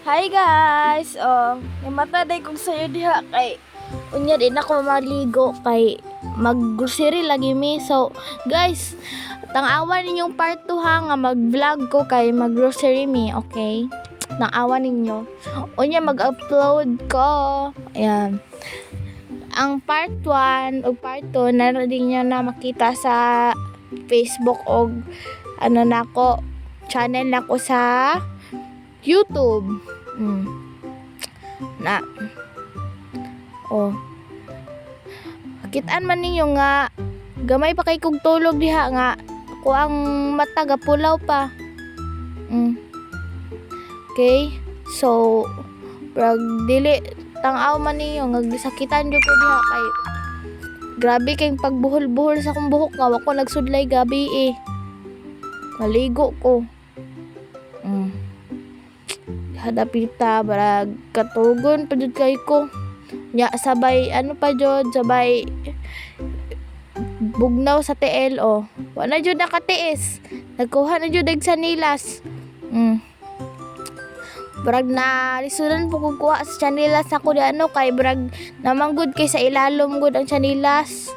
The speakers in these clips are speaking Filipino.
Hi guys! Yung mataday kong sayo diha kay unya din ako maligo kay mag-grocery lagi mi. So, guys, tang-awa ninyong part 2 ha nga mag-vlog ko kay mag-grocery mi, okay? Tang-awa ninyo. Unya mag-upload ko. Ayan. Ang part 1 o part 2 na rin nyo na makita sa Facebook o ano nako channel nako sa YouTube. Na. Kitaan man ninyo nga gamay pa kay kog tulog diha nga ako ang mata gapulaw pa. Okay? So, brag dili tang-aw man ninyo nga gisakitan jud ko diha kay grabe kay pagbuhol-buhol sa akong buhok nga wako nagsudlay gabi maligo ko. Hadapita barag katugon pa jud kay ko nya sabay ano pa jud sabay bugnaw sa TL wala jud nakatiis nagkuha na jud og sanilas barag na lisudan po kung kuha sa sanilas ako di ano kay barag namanggod kay sa ilalom gud ang sanilas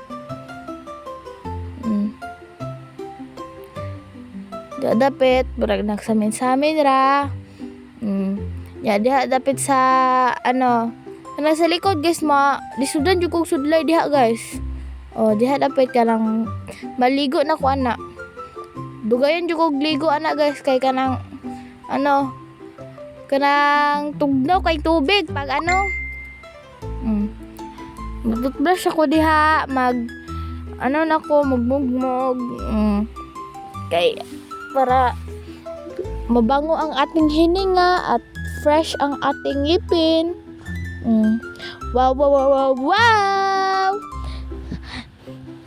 dadapit barag nagsamin-samin ra. Ya diha dapit sa ano sa likod guys lisudan jud kog sudlay diha guys. Diha dapit ka lang maligo na ko ana. Dugayon jud kog ligo ana guys kay kanang ano kanang tugnaw kay tubig pag ano. Mag-toothbrush ako diha mag ano nako magmugmog kay para mabango ang ating hininga at fresh ang ating ngipin. Wow.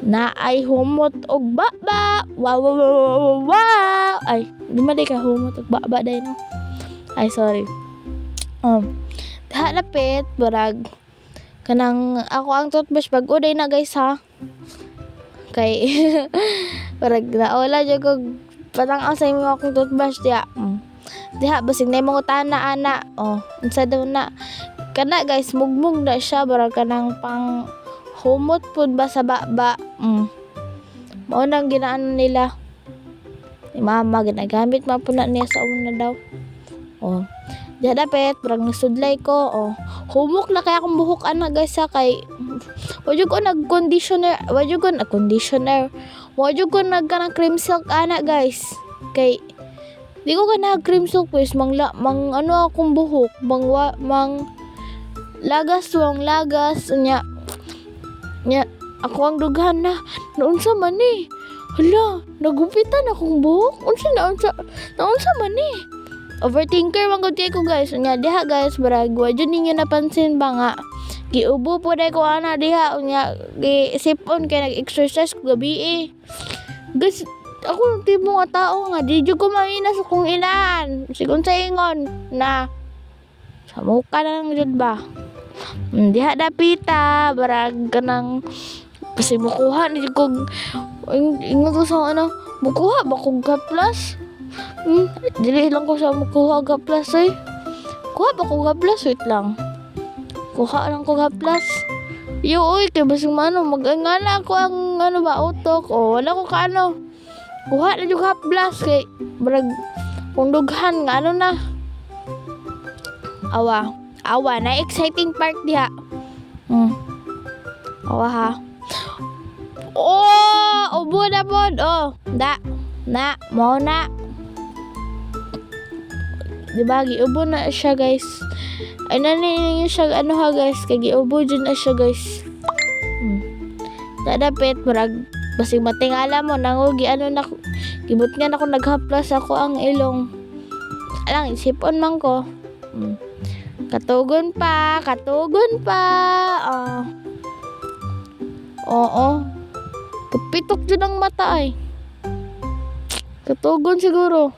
Na ay humot og baba. Wow. Ay, di man ka humot og baba day no. Ay, sorry. Lapit barag kanang ako ang toothbrush bag-o day na guys ha. Kay barag naola jud ko patang sa imo akong toothbrush diha. Diha basig na imong utana ana. Unsa daw na kana guys mugmug na siya barag kanang pang humot pud ba sa baba. Mao nang ginaano nila ni mama ginagamit man pud na niya sa una daw. Diha dapit barag nasudlay ko. Humok na kay akong buhok ana guys ha kay wajud ko nag-conditioner, wajud ko nagkanang cream silk ana guys. Kay di ko ka cream silk pues mang ano akong buhok mang lagas nya ako ang dughan na naunsa man ni hala nagupitan akong buhok naunsa man ni overthinker man gud kay ko guys nya diha guys barag wajud ninyo napansin ba nga giubo po day ko ana diha nya gisipon kay nag-exercise ko gabi guys ako yung tipo nga tao nga di jud ko mainas akong inaan sigon sa ingon na sa muka na lang jud ba diha dapita barag kanang kasi mukuha ni jud kog ingon ko sa ano mukuha ba kog plus dili lang ko sa mukuha ga plus kuha ba kog plus wait lang kuha lang kog plus yo kay basig mano mag-angana ako ang ano ba utok wala ko kaano kuha na yung haplas kay barag kung dughan nga ano na awa na exciting part diha awa ha ubo na pod na mo na diba giubo na siya guys ay nanin siya ano ha guys kay giubo dyan na siya guys dadapit barag basig matingala mo nangugi ano na gibot nga ako naghaplas ako ang ilong alang isipon man ko katugon pa kapitok dyan ang mata katugon siguro